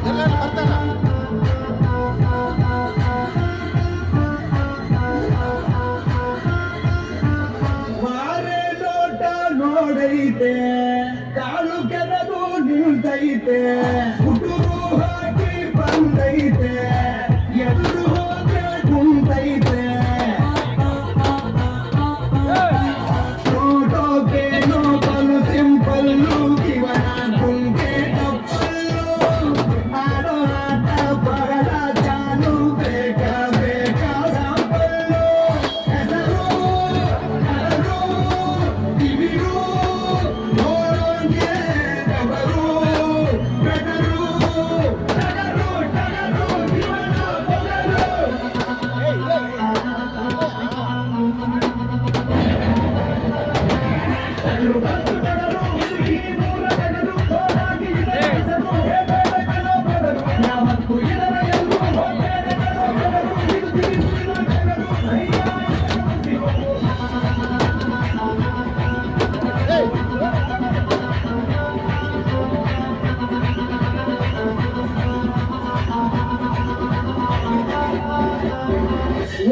ಎಲ್ಲರೂ ಬರ್ತಾರ. ಮಾರೆ ನೋಟ ನೋಡೈತೆ, ಕಾಲು ಕೆರೆದು ನಿಲ್ತೈತೆ, ಹುಡುರು ಹಾಕಿ ಬಂದೈತೆ, ಎದುರು ಹೋದ್ರೆ ಕುಂತೈತೆ. ನೋಟೋಕೆ ನೋಟಲು ಸಿಂಪಲ್ಲು, ಇವನ ಕುಂಕೆ ತಪ್ಪಲ್ಲು, ಆಡೋ ಆಟ ಬಹಳ ಚಾಲು, ಬೇಕ ಬೇಕ ಸಾಂಪಲ್ಲು. ಹೆಸರು ಕಡಲು ತಿವಿರು, ನೋಡೋಂಗೆ ಬೆವರು, ಬೆದರು ಟಗರು ಟಗರು ಇವನ ಬೊಗರು.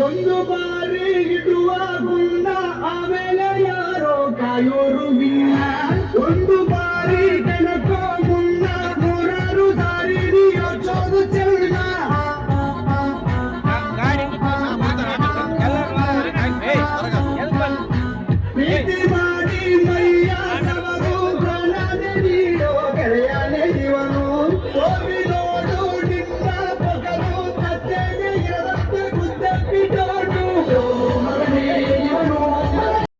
ಒಂದು ಬಾರಿ ಇಡುವ ಗುಂಡ, ಆಮೇಲೆ ಯಾರೋ ಕಾಯೋರು.